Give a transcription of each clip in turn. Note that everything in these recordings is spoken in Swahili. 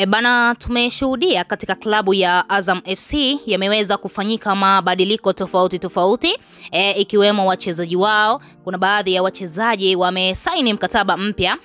Bana, tumeshuhudia katika klabu ya Azam FC yameweza kufanyika mabadiliko tofauti ikiwemo wachezaji wao. Kuna baadhi ya wachezaji wamesaini mkataba mpya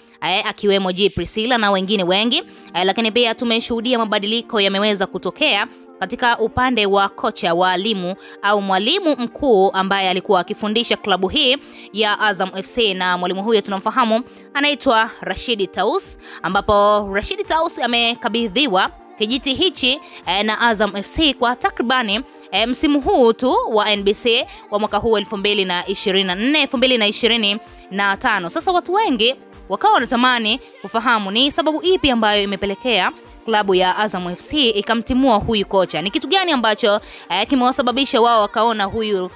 akiwemo G Priscilla na wengine wengi, lakini pia tumeshuhudia mabadiliko yameweza kutokea katika upande wa kocha walimu au mwalimu mkuu ambaye alikuwa akifundisha klabu hii ya Azam FC, na mwalimu huyo tunamfahamu anaitwa Rashid Taus, ambapo Rashid Taus amekabidhiwa kijiti hichi na Azam FC kwa takribani msimu huu tu wa NBC wa mwaka huu 2024 2025. Sasa watu wengi wakawa wanatamani kufahamu ni sababu ipi ambayo imepelekea klabu ya Azam FC ikamtimua huyu kocha. Ni kitu gani ambacho kimewasababisha wao wakaona huyu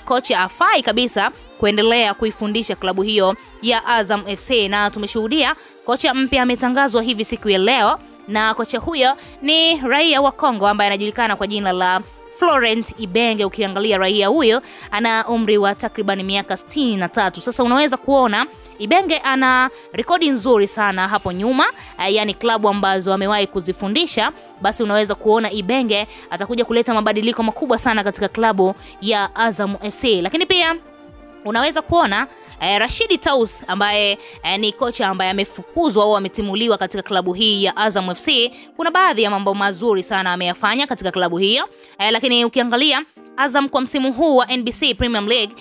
kocha afai kabisa kuendelea kuifundisha klabu hiyo ya Azam FC? Na tumeshuhudia kocha mpya ametangazwa hivi siku ya leo, na kocha huyo ni raia wa Kongo ambaye anajulikana kwa jina la Florent Ibenge. Ukiangalia raia huyo ana umri wa takriban miaka 63. Sasa unaweza kuona Ibenge ana rekodi nzuri sana hapo nyuma, yani klabu ambazo amewahi kuzifundisha. Basi unaweza kuona Ibenge atakuja kuleta mabadiliko makubwa sana katika klabu ya Azam FC. Lakini pia unaweza kuona Rashid Taus ambaye ni kocha ambaye amefukuzwa au ametimuliwa katika klabu hii ya Azam FC. Kuna baadhi ya mambo mazuri sana ameyafanya katika klabu hiyo, lakini ukiangalia Azam kwa msimu huu wa NBC Premier League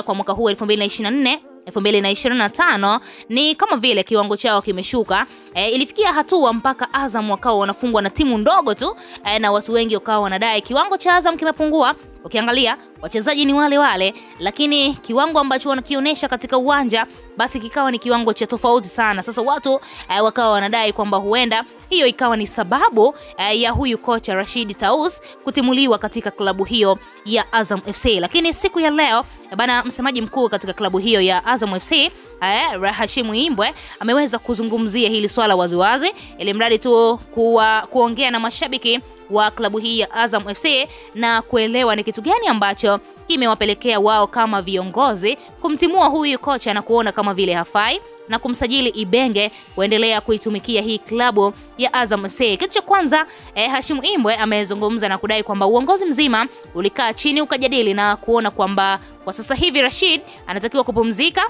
kwa mwaka huu 2024-2025 ni kama vile kiwango chao kimeshuka. Ilifikia hatua mpaka Azam wakawa wanafungwa na timu ndogo tu, na watu wengi wakawa wanadai kiwango cha Azam kimepungua. Ukiangalia wachezaji ni wale wale, lakini kiwango ambacho wanakionyesha katika uwanja basi kikawa ni kiwango cha tofauti sana. Sasa watu wakawa wanadai kwamba huenda hiyo ikawa ni sababu ya huyu kocha Rashid Taus kutimuliwa katika klabu hiyo ya Azam FC. Lakini siku ya leo bana, msemaji mkuu katika klabu hiyo ya Azam FC Hashim Imbwe ameweza kuzungumzia hili swala waziwazi, ili mradi tu kuongea na mashabiki wa klabu hii ya Azam FC na kuelewa ni kitu gani ambacho kimewapelekea wao kama viongozi kumtimua huyu kocha na kuona kama vile hafai na kumsajili Ibenge kuendelea kuitumikia hii klabu ya Azam FC. Kitu cha kwanza Hashim Imbwe amezungumza na kudai kwamba uongozi mzima ulikaa chini ukajadili na kuona kwamba kwa sasa hivi Rashid anatakiwa kupumzika,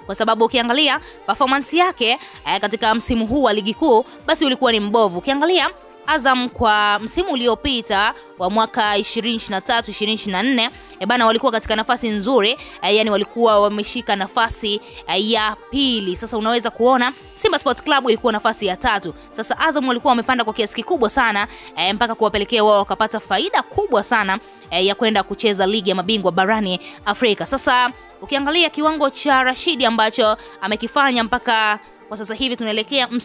kwa sababu ukiangalia performance yake katika msimu huu wa ligi kuu basi ulikuwa ni mbovu. Ukiangalia Azam kwa msimu uliopita wa mwaka 2023-2024 bana, walikuwa katika nafasi nzuri, yani walikuwa wameshika nafasi ya pili. Sasa unaweza kuona Simba Sports Club ilikuwa nafasi ya 3. Sasa Azam walikuwa wamepanda kwa kiasi kikubwa sana mpaka kuwapelekea wao wakapata faida kubwa sana ya kwenda kucheza ligi ya mabingwa barani Afrika. Sasa ukiangalia kiwango cha Rashid ambacho amekifanya mpaka kwa sasa hivi tunaelekea